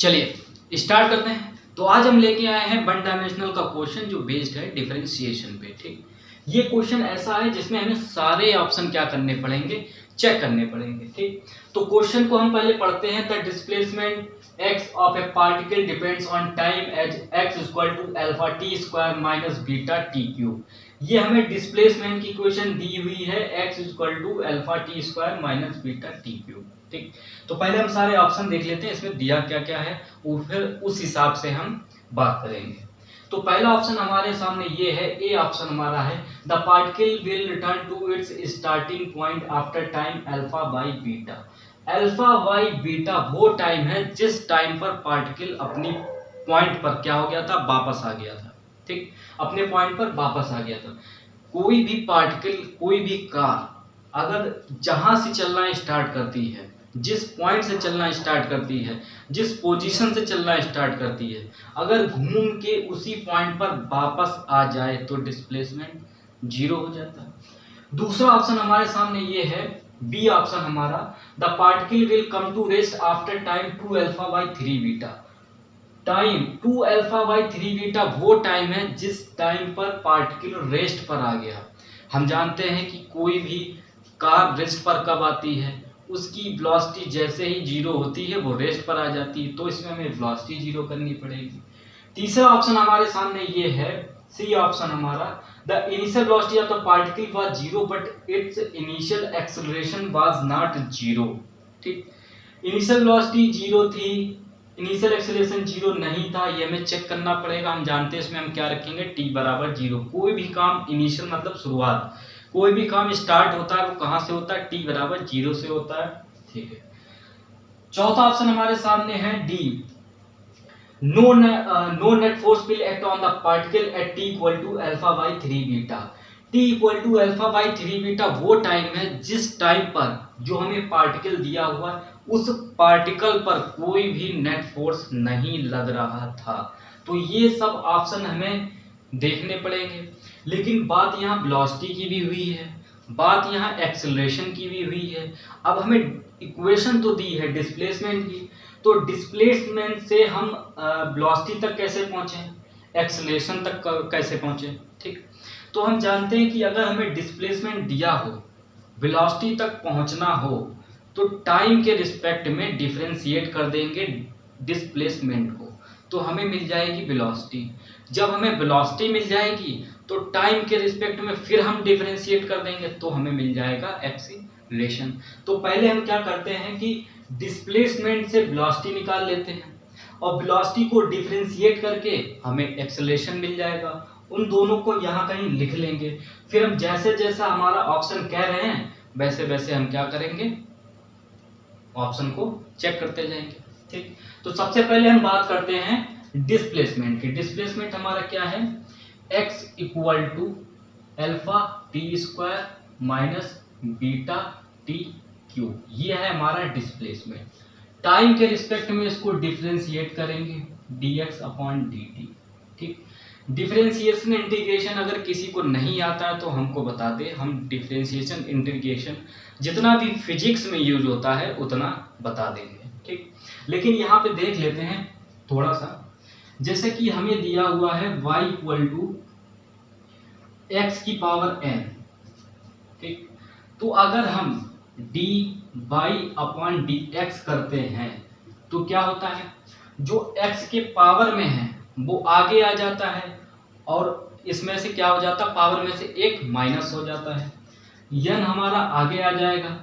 चलिए स्टार्ट करते हैं। तो आज हम लेके आए हैं वन डायमेंशनल का क्वेश्चन जो बेस्ड है डिफरेंशिएशन पे। ठीक, ये क्वेश्चन ऐसा है जिसमें हमें सारे ऑप्शन क्या करने पड़ेंगे, चेक करने पड़ेंगे। ठीक, तो क्वेश्चन को हम पहले पढ़ते हैं। The displacement x of a particle depends on time as x equal to alpha t square minus beta t cube. ये हमें डिस्प्लेसमेंट की इक्वेशन दी हुई है x equal to alpha t square minus beta t cube. ठीक, तो पहले हम सारे ऑप्शन देख लेते हैं इसमें दिया क्या क्या है, और फिर उस हिसाब से हम बात करेंगे। तो पहला ऑप्शन हमारे सामने ये है, ए ऑप्शन हमारा है the particle will return to its starting point after time alpha by beta. Alpha by beta वो टाइम है जिस टाइम पर पार्टिकल अपनी पॉइंट पर क्या हो गया था, वापस आ गया था। ठीक, अपने पॉइंट पर वापस आ गया था। कोई भी पार्टिकल, कोई भी कार अगर जहां से चलना स्टार्ट करती है, जिस पॉइंट से चलना स्टार्ट करती है, जिस पोजीशन से चलना स्टार्ट करती है, अगर घूम के उसी पॉइंट पर वापस आ जाए तो डिस्प्लेसमेंट जीरो हो जाता है। दूसरा ऑप्शन हमारे सामने ये है, बी ऑप्शन हमारा, the particle will come to rest after time 2 alpha by 3 beta. Time 2 alpha by 3 beta वो टाइम है जिस टाइम पर पार्टिकल रेस्ट पर आ गया। हम जानते हैं कि कोई भी कार रेस्ट पर कब आती है, उसकी वेलोसिटी जैसे ही जीरो होती है वो रेस्ट पर आ जाती है, तो इसमें हमें वेलोसिटी जीरो करनी पड़ेगी। तीसरा ऑप्शन हमारे सामने ये है, सी ऑप्शन हमारा, the initial velocity of the particle was zero but it's initial acceleration was not zero. ठीक, इनिशियल वेलोसिटी जीरो थी, इनिशियल एक्सेलरेशन जीरो नहीं था, ये हमें चेक करना पड़ेगा। हम जानते हैं इसमें हम क्या रखेंगे, टी बराबर जीरो। कोई भी काम इनिशियल मतलब शुरुआत, कोई भी काम स्टार्ट होता है वो कहां से होता है, टी बराबर जीरो से होता है। ठीक है, चौथा ऑप्शन हमारे सामने है D, no net force will act on the particle at t equal to alpha by 3 beta. T equal to alpha by 3 beta वो टाइम है जिस टाइम पर जो हमें पार्टिकल दिया हुआ है उस पार्टिकल पर कोई भी नेट फोर्स नहीं लग रहा था। तो ये सब ऑप्शन हमें देखने पड़ेंगे। लेकिन बात यहाँ वेलोसिटी की भी हुई है, बात यहाँ एक्सेलरेशन की भी हुई है। अब हमें इक्वेशन तो दी है डिस्प्लेसमेंट की, तो डिस्प्लेसमेंट से हम वेलोसिटी तक कैसे पहुंचे, एक्सेलरेशन तक कैसे पहुंचे। ठीक, तो हम जानते हैं कि अगर हमें डिस्प्लेसमेंट दिया हो, वेलोसिटी तक पहुंचना हो, तो टाइम के रिस्पेक्ट में डिफरेंशिएट कर देंगे डिस्प्लेसमेंट को, तो हमें मिल जाएगी वेलोसिटी। जब हमें वेलोसिटी मिल जाएगी तो टाइम के रिस्पेक्ट में फिर हम डिफरेंशिएट कर देंगे तो हमें मिल जाएगा एक्सीलरेशन। तो पहले हम क्या करते हैं कि डिस्प्लेसमेंट से वेलोसिटी निकाल लेते हैं और वेलोसिटी को डिफरेंशिएट करके हमें एक्सेलरेशन मिल जाएगा। उन दोनों को यहाँ कहीं लिख लेंगे, फिर हम जैसे जैसा हमारा ऑप्शन कह रहे हैं वैसे वैसे हम क्या करेंगे, ऑप्शन को चेक करते जाएंगे। ठीक, तो सबसे पहले हम बात करते हैं डिस्प्लेसमेंट की। डिस्प्लेसमेंट हमारा क्या है, x equal to alpha t square minus beta t cube, ये है हमारा डिस्प्लेसमेंट। टाइम के रिस्पेक्ट में इसको डिफरेंशिएट करेंगे dx अपॉन dt। ठीक, डिफरेंशिएशन इंटीग्रेशन अगर किसी को नहीं आता है तो हमको बता दे, हम डिफरेंशिएशन इंटीग्रेशन जितना भी फिजिक्स में यूज होता है उतना बता देंगे। ठीक, लेकिन यहाँ पे देख लेते हैं थोड़ा सा, जैसे कि हमें दिया हुआ है y इक्वल टू एक्स की पावर n। ठीक, तो अगर हम dy अपॉन dx करते हैं तो क्या होता है, जो x के पावर में है वो आगे आ जाता है और इसमें से क्या हो जाता है, पावर में से एक माइनस हो जाता है, n हमारा आगे आ जाएगा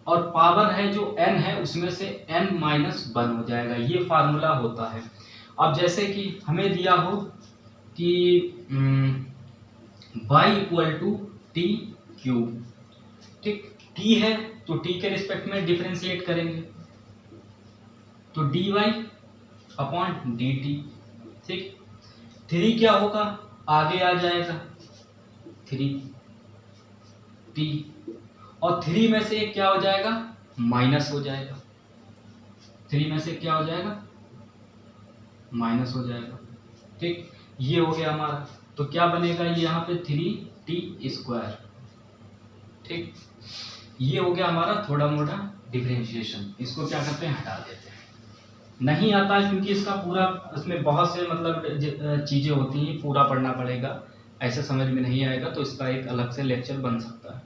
और पावर है जो n है उसमें से n माइनस 1 हो जाएगा। ये फार्मूला होता है। अब जैसे कि हमें दिया हो कि y equal to t cube. ठीक, t है तो t के रिस्पेक्ट में डिफरेंशिएट करेंगे तो dy अपॉन dt। ठीक, 3 क्या होगा, आगे आ जाएगा 3t और 3 में से क्या हो जाएगा, माइनस हो जाएगा। 3 में से क्या हो जाएगा, माइनस हो जाएगा। ठीक, ये हो गया हमारा, तो क्या बनेगा ये यहाँ पे 3t स्क्वायर। ठीक, ये हो गया हमारा थोड़ा मोटा डिफरेंशिएशन। इसको क्या करते हैं, हटा देते हैं। नहीं आता है क्योंकि इसका पूरा, इसमें बहुत से मतलब चीज़ें होती हैं, पूरा पढ़ना पड़ेगा, ऐसे समझ में नहीं आएगा, तो इसका एक अलग से लेक्चर बन सकता है।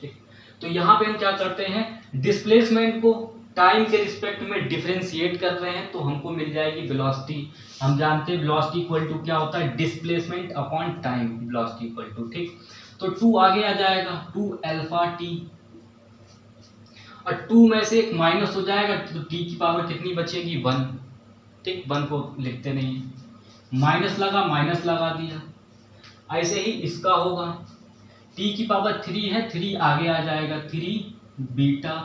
ठीक, तो यहाँ पे हम क्या करते हैं, डिस्प्लेसमेंट को टाइम के रिस्पेक्ट में डिफरेंशिएट कर रहे हैं, तो हमको मिल जाएगी वेलोसिटी। हम जानते हैं वेलोसिटी इक्वल टू क्या होता है, displacement upon time, velocity equal to. ठीक, तो 2 आगे आ जाएगा, 2 अल्फा टी, और 2 में से एक माइनस हो जाएगा, तो टी की पावर कितनी बचेगी, 1। ठीक, 1 को लिखते नहीं, माइनस लगा, माइनस लगा दिया। ऐसे ही इसका होगा, टी की पावर 3 है, 3 आगे आ जाएगा, 3 बीटा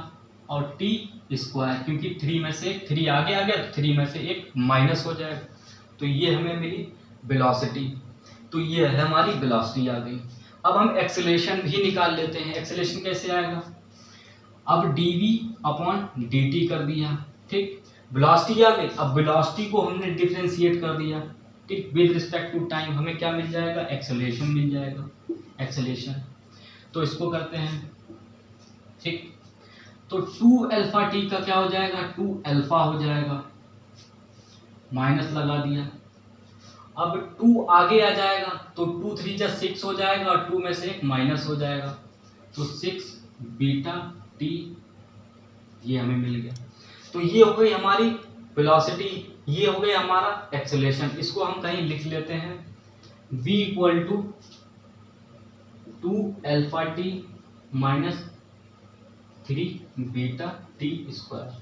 और टी स्क्वायर, क्योंकि 3 में से 3 आगे आ गया, 3 में से एक माइनस हो जाएगा, तो ये हमें मिली वेलोसिटी। तो ये है हमारी वेलोसिटी आ गई। अब हम एक्सेलरेशन भी निकाल लेते हैं। एक्सेलरेशन कैसे आएगा, अब dv अपॉन dt कर दिया। ठीक, वेलोसिटी आ गई, अब वेलोसिटी को हमने डिफरेंशिएट कर दिया। ठीक, विद रिस्पेक्ट टू टाइम हमें क्या मिल जाएगा, एक्सेलरेशन मिल जाएगा, एक्सेलरेशन। तो इसको करते हैं। ठीक, तो 2 अल्फा टी का क्या हो जाएगा, 2 अल्फा हो जाएगा, माइनस लगा दिया। अब 2 आगे आ जाएगा, तो 2 3 जा 6 हो जाएगा, और 2 में से एक माइनस हो जाएगा, तो 6 बीटा टी, ये हमें मिल गया। तो ये हो गई हमारी वेलोसिटी, ये हो गया हमारा एक्सेलरेशन। इसको हम कहीं लिख लेते हैं, v equal to 2 alpha t minus 3 beta t square.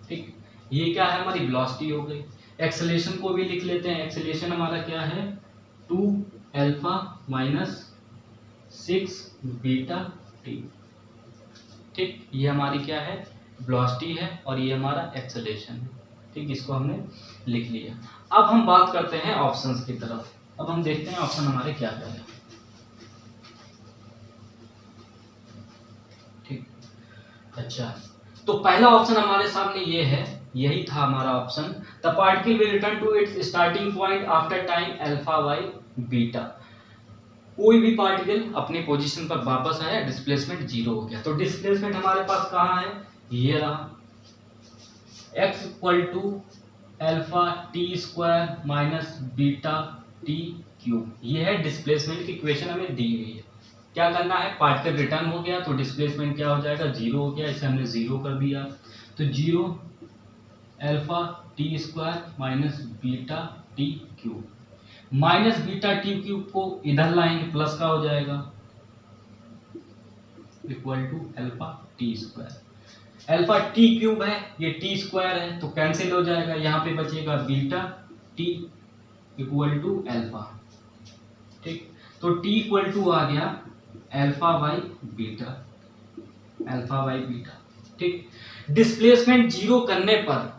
ठीक, ये क्या है, हमारी वेलोसिटी हो गई। एक्सेलरेशन को भी लिख लेते हैं, एक्सेलरेशन हमारा क्या है, 2 अल्फा माइनस 6 बीटा टी। ठीक, ये हमारी क्या है, वेलोसिटी है, और ये हमारा एक्सेलरेशन है। ठीक, इसको हमने लिख लिया। अब हम बात करते हैं ऑप्शंस की तरफ। अब हम देखते हैं ऑप्शन हमारे क्या क्या है। ठीक, अच्छा, तो पहला ऑप्शन हमारे सामने ये है, यही था हमारा option, the particle will return to its starting point after time alpha by beta. कोई भी पार्टिकल अपने पोजीशन पर वापस आया, डिस्प्लेसमेंट 0 हो गया। तो डिस्प्लेसमेंट हमारे पास कहाँ है, ये रहा, x equal to alpha t square minus beta t cube. ये है डिस्प्लेसमेंट की इक्वेशन हमें दी हुई है। क्या करना है, पार्टिकल रिटर्न हो गया, तो डिस्प्लेसमेंट क्या हो जाएगा, 0 हो गया, इसे हमने 0 कर दिया, तो 0 alpha t square minus beta t cube. Minus beta t cube को इधर लाएंगे, प्लस का हो जाएगा, equal to alpha t square. Alpha t cube है, ये टी स्क्वायर है, तो कैंसिल हो जाएगा, यहाँ पे बचेगा beta T equal to alpha. ठीक, तो टी इक्वल टू आ गया alpha by beta, alpha by beta. ठीक, डिस्प्लेसमेंट 0 करने पर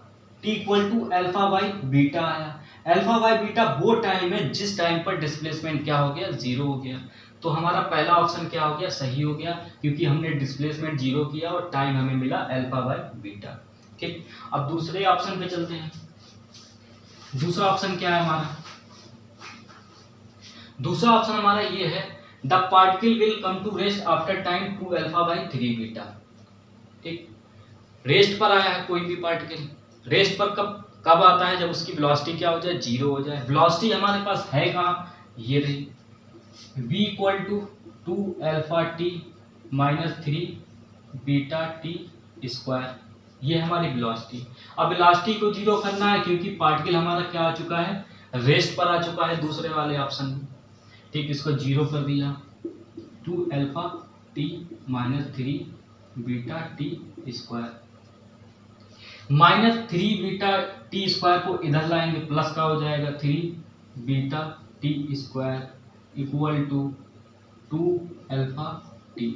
t equal to alpha by beta आया। अल्फा बाई बीटा वो टाइम है जिस टाइम पर डिस्प्लेसमेंट क्या हो गया, 0 हो गया। तो हमारा पहला ऑप्शन क्या हो गया, सही हो गया, क्योंकि हमने डिस्प्लेसमेंट 0 किया और टाइम हमें मिला अल्फा बाई बीटा। ठीक, अब दूसरे ऑप्शन पे चलते हैं। दूसरा ऑप्शन क्या है हमारा, दूसरा ऑप्शन हमारा ये है, the particle will come to rest after time 2 alpha by 3 beta. ठीक, रेस्ट पर आया है कोई भी पार्टिकल, रेस्ट पर कब आता है, जब उसकी वेलोसिटी क्या हो जाए, 0 हो जाए। वेलोसिटी हमारे पास है कहाँ, ये रही, v equal to 2 alpha t minus 3 beta t square, ये हमारी वेलोसिटी। अब वेलोसिटी को 0 करना है, क्योंकि पार्टिकल हमारा क्या आ चुका है, रेस्ट पर आ चुका है दूसरे वाले ऑप्शन में। ठीक, इसको 0 कर दिया, 2 alpha t minus 3 beta t square, minus 3 beta t square को इधर लाएंगे, प्लस का हो जाएगा, 3 beta t square equal to 2 alpha t.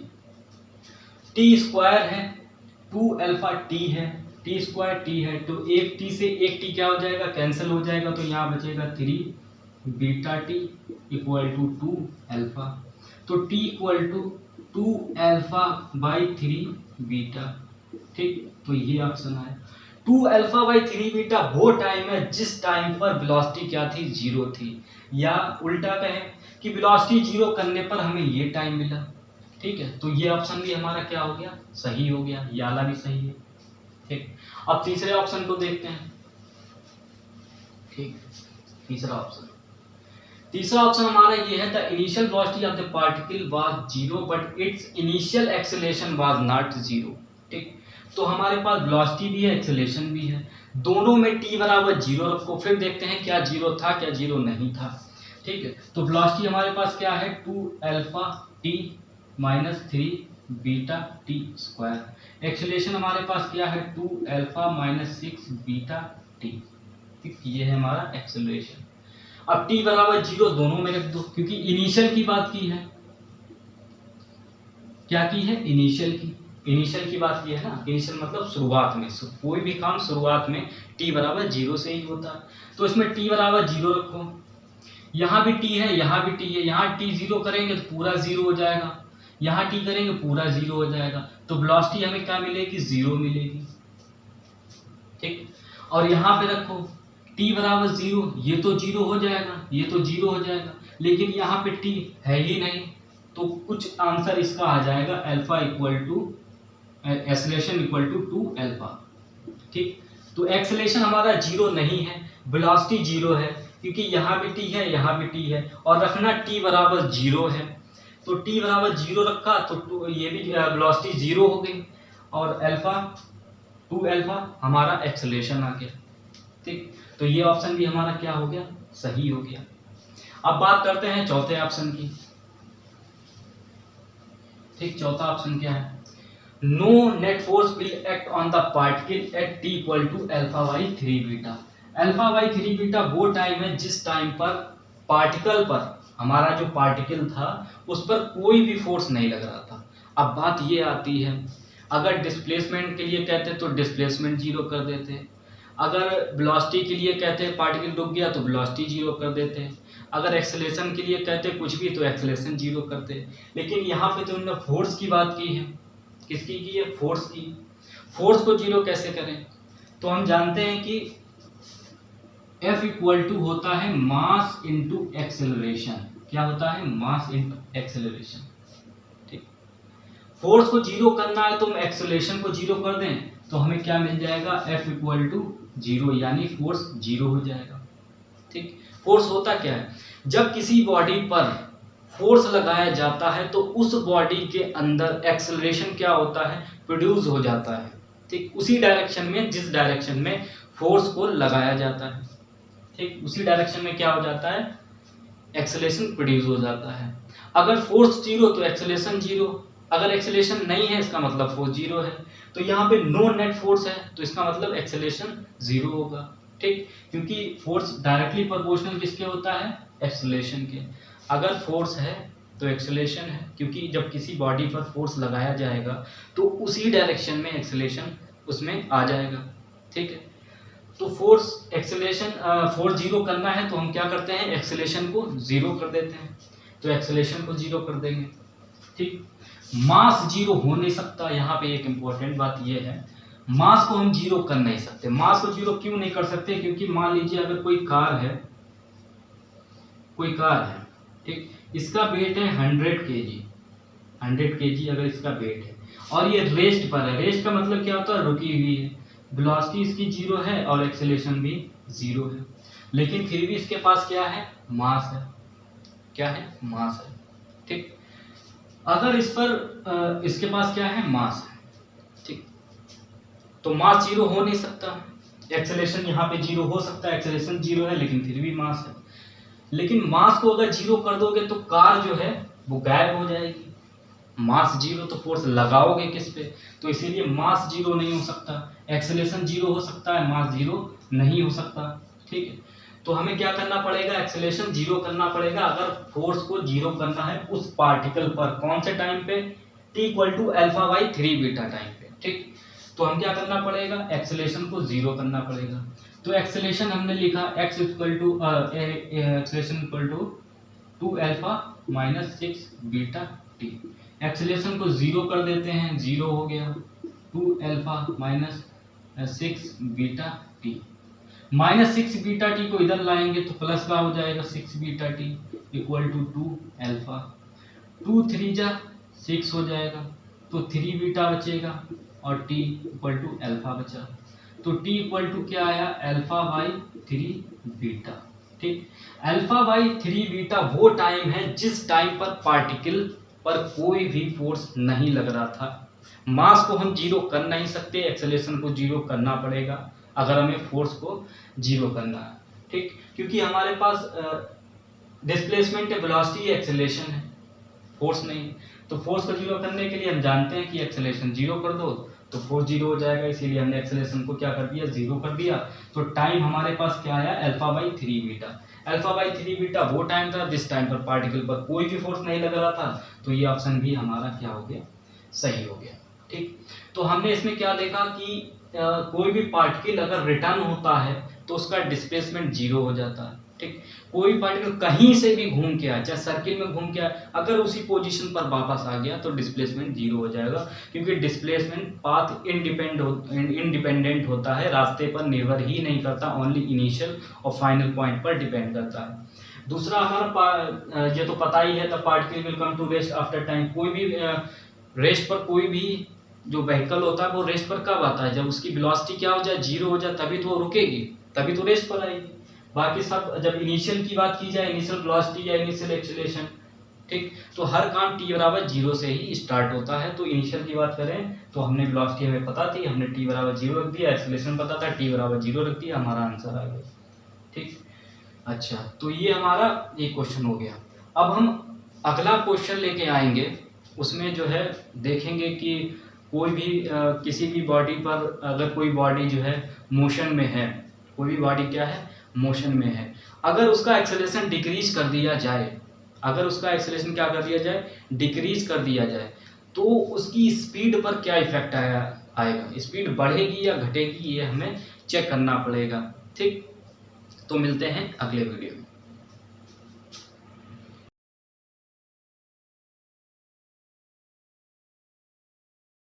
T square है, 2 अल्फा टी है, टी स्क्वायर टी है, तो एक टी से एक टी क्या हो जाएगा, कैंसिल हो जाएगा, तो यहाँ बचेगा 3 beta T equal to 2 alpha. तो T equal to 2 alpha by 3 beta. ठीक, तो ये ऑप्शन है। 2 अल्फा बाई 3 बीटा वो टाइम है जिस टाइम पर वेलोसिटी क्या थी, 0 थी, या उल्टा कहें कि वेलोसिटी 0 करने पर हमें ये टाइम मिला। ठीक है, तो ये ऑप्शन भी हमारा क्या हो गया, सही हो गया, ये वाला भी सही है। ठीक, अब तीसरे ऑप्शन को देखते हैं। ठीक, तीसरा ऑप्शन हमारा ये है, the initial velocity of the particle was 0 but it's initial acceleration was not 0। ठीक, तो हमारे पास वेलोसिटी भी है, एक्सेलरेशन भी है, दोनों में t बराबर 0 रखो, फिर देखते हैं क्या 0 था क्या 0 नहीं था। ठीक है, तो वेलोसिटी हमारे पास क्या है, 2 alpha t minus 3 beta t square. Acceleration हमारे पास क्या है, 2 अल्फा माइनस 6 बीटा टी। ठीक, ये है हमारा एक्सेलरेशन। अब t बराबर 0 दोनों में रख दो, क्योंकि इनिशियल की बात की है, क्या की है, इनिशियल की बात की है ना। इनिशियल मतलब शुरुआत में, कोई भी काम शुरुआत में t बराबर 0 से ही होता है, तो इसमें t बराबर 0 रखो। यहाँ भी t है, यहाँ भी t है, यहाँ t 0 करेंगे तो पूरा 0 हो जाएगा, यहाँ t करेंगे पूरा 0 हो जाएगा, तो वेलोसिटी हमें क्या मिलेगी, 0 मिलेगी। ठीक, और यहाँ पे रखो t बराबर 0, ये तो 0 हो जाएगा, ये तो 0 हो जाएगा, लेकिन यहाँ पे t है ही नहीं, तो कुछ आंसर इसका आ जाएगा, alpha equal to acceleration equal to 2 alpha. ठीक, तो एक्सेलरेशन हमारा 0 नहीं है, वेलोसिटी 0 है, क्योंकि यहाँ भी t है, यहाँ भी t है, और रखना t बराबर 0 है, तो t बराबर 0 रखा तो ये भी वेलोसिटी 0 हो गई, और अल्फा 2 अल्फा हमारा एक्सेलरेशन आ गया। ठीक, तो ये ऑप्शन भी हमारा क्या हो गया, सही हो गया। अब बात करते हैं चौथे ऑप्शन की। ठीक, चौथा ऑप्शन क्या है, no net force will act on the particle at t equal to alpha by 3 beta. Alpha by 3 beta वो टाइम है जिस टाइम पर पार्टिकल पर, हमारा जो पार्टिकल था उस पर कोई भी फोर्स नहीं लग रहा था। अब बात ये आती है, अगर डिस्प्लेसमेंट के लिए कहते तो डिस्प्लेसमेंट 0 कर देते, अगर वेलोसिटी के लिए कहते पार्टिकल रुक गया तो वेलोसिटी 0 कर देते, अगर एक्सेलरेशन के लिए कहते कुछ भी तो एक्सेलरेशन 0 करते। लेकिन यहाँ पे तो उन्होंने फोर्स की बात की है, किसकी की है, फोर्स की। फोर्स को 0 कैसे करें, तो हम जानते हैं कि F इक्वल टू होता है मास इंटू एक्सेलरेशन। क्या होता है, मास इंटू एक्सेलरेशन। ठीक, फोर्स को 0 करना है तो हम एक्सेलरेशन को 0 कर दें तो हमें क्या मिल जाएगा, F इक्वल टू 0, यानी फोर्स 0 हो जाएगा। ठीक, फोर्स होता क्या है, जब किसी बॉडी पर फोर्स लगाया जाता है तो उस बॉडी के अंदर एक्सेलरेशन क्या होता है, प्रोड्यूस हो जाता है। ठीक, उसी डायरेक्शन में जिस डायरेक्शन में फोर्स को लगाया जाता है, ठीक, उसी डायरेक्शन में क्या हो जाता है, एक्सेलरेशन प्रोड्यूस हो जाता है। अगर फोर्स 0 तो एक्सेलरेशन 0, अगर एक्सेलरेशन नहीं है इसका मतलब फोर्स 0 है। तो यहाँ पे नो नेट फोर्स है तो इसका मतलब एक्सेलरेशन 0 होगा। ठीक, क्योंकि फोर्स डायरेक्टली प्रोपोर्शनल किसके होता है, एक्सेलरेशन के। अगर फोर्स है तो एक्सेलरेशन है, क्योंकि जब किसी बॉडी पर फोर्स लगाया जाएगा तो उसी डायरेक्शन में एक्सेलरेशन उसमें आ जाएगा। ठीक है, तो फोर्स 0 करना है तो हम क्या करते हैं, एक्सेलरेशन को 0 कर देते हैं, तो एक्सेलरेशन को 0 कर देंगे। ठीक, मास 0 हो नहीं सकता, यहाँ पे एक इम्पोर्टेंट बात ये है, मास को हम 0 कर नहीं सकते। मास को 0 क्यों नहीं कर सकते, क्योंकि मान लीजिए अगर कोई कार है, ठीक, इसका वेट है 100 kg अगर इसका वेट है और ये रेस्ट पर है। रेस्ट का मतलब क्या होता है, रुकी हुई है, वेलोसिटी इसकी 0 है और एक्सेलरेशन भी 0 है, लेकिन फिर भी इसके पास क्या है, मास है। क्या है, मास है। ठीक, अगर इस पर इसके पास क्या है, मास है। ठीक, तो मास 0 हो नहीं सकता, एक्सेलरेशन यहाँ पे 0 हो सकता है, एक्सेलरेशन 0 है लेकिन फिर भी मास है। लेकिन मास को अगर 0 कर दोगे तो कार जो है वो गायब हो जाएगी। मास 0 तो फोर्स लगाओगे किस पे, तो इसीलिए मास 0 नहीं हो सकता, एक्सेलरेशन 0 हो सकता है, मास 0 नहीं हो सकता। ठीक है, तो हमें क्या करना पड़ेगा, एक्सेलरेशन 0 करना पड़ेगा अगर फोर्स को 0 करना है उस पार्टिकल पर। कौन से टाइम पे, t equal to alpha by 3 beta time पे। ठीक, तो हम क्या करना पड़ेगा, एक्सेलरेशन को 0 करना पड़ेगा। तो एक्सेलरेशन हमने लिखा x equal to acceleration equal to 2 alpha minus 6 beta t. Acceleration को 0 कर देते हैं, 0 हो गया, 2 alpha minus 6 beta t. Minus 6 beta t को इधर लाएंगे तो प्लस का हो जाएगा 6 beta T equal to 2 alpha. 2 3 जा 6 हो जाएगा, तो 3 बीटा बचेगा और टी इक्वल टू अल्फा बचा। तो t इक्वल टू क्या आया, अल्फा बाई 3 बीटा। ठीक, अल्फा बाई 3 बीटा वो टाइम है जिस टाइम पर पार्टिकल पर कोई भी फोर्स नहीं लग रहा था। मास को हम जीरो कर नहीं सकते, एक्सेलरेशन को जीरो करना पड़ेगा अगर हमें फोर्स को जीरो करना है। ठीक, क्योंकि हमारे पास डिस्प्लेसमेंट है, वेलोसिटी है, एक्सेलरेशन है, फोर्स नहीं। तो फोर्स को जीरो करने के लिए हम जानते हैं कि एक्सेलरेशन जीरो कर दो तो फोर्स जीरो हो जाएगा, इसीलिए हमने एक्सेलरेशन को क्या कर दिया, जीरो कर दिया। तो टाइम हमारे पास क्या आया, alpha by 3 beta. Alpha by 3 beta वो टाइम था जिस टाइम पर पार्टिकल पर कोई भी फोर्स नहीं लग रहा था। तो ये ऑप्शन भी हमारा क्या हो गया, सही हो गया। ठीक, तो हमने इसमें क्या देखा कि कोई भी पार्टिकल अगर रिटर्न होता है तो उसका डिस्प्लेसमेंट जीरो हो जाता है। ठीक, कोई पार्टिकल कहीं से भी घूम के आए, चाहे सर्किल में घूम के आए, अगर उसी पोजीशन पर वापस आ गया तो डिस्प्लेसमेंट जीरो हो जाएगा, क्योंकि डिस्प्लेसमेंट पाथ इंडिपेंडेंट होता है, रास्ते पर निर्भर ही नहीं करता, ओनली इनिशियल और फाइनल पॉइंट पर डिपेंड करता है। दूसरा हमारा ये तो पता ही है, the particle will come to rest after time. कोई भी रेस्ट पर कोई भी जो व्हीकल होता है वो रेस्ट पर कब आता है, जब उसकी वेलोसिटी क्या हो जाए, जीरो हो जाए, तभी तो वो रुकेगी, तभी तो रेस्ट पर आएगी। बाकी सब जब इनिशियल की बात की जाए, इनिशियल वेलोसिटी या इनिशियल एक्सेलरेशन, ठीक, तो हर काम t बराबर जीरो से ही स्टार्ट होता है। तो इनिशियल की बात करें तो हमने वेलोसिटी हमें पता थी, हमने t बराबर जीरो रख दिया, एक्सेलरेशन पता था, t बराबर जीरो रख दिया, हमारा आंसर आ गया। ठीक, अच्छा, तो ये हमारा एक क्वेश्चन हो गया। अब हम अगला क्वेश्चन लेके आएंगे, उसमें जो है देखेंगे कि कोई भी किसी भी बॉडी पर अगर कोई बॉडी जो है मोशन में है, कोई भी बॉडी क्या है, मोशन में है, अगर उसका एक्सेलरेशन डिक्रीज कर दिया जाए, अगर उसका एक्सेलरेशन क्या कर दिया जाए, डिक्रीज कर दिया जाए, तो उसकी स्पीड पर क्या इफेक्ट आएगा, स्पीड बढ़ेगी या घटेगी, ये हमें चेक करना पड़ेगा। ठीक, तो मिलते हैं अगले वीडियो में।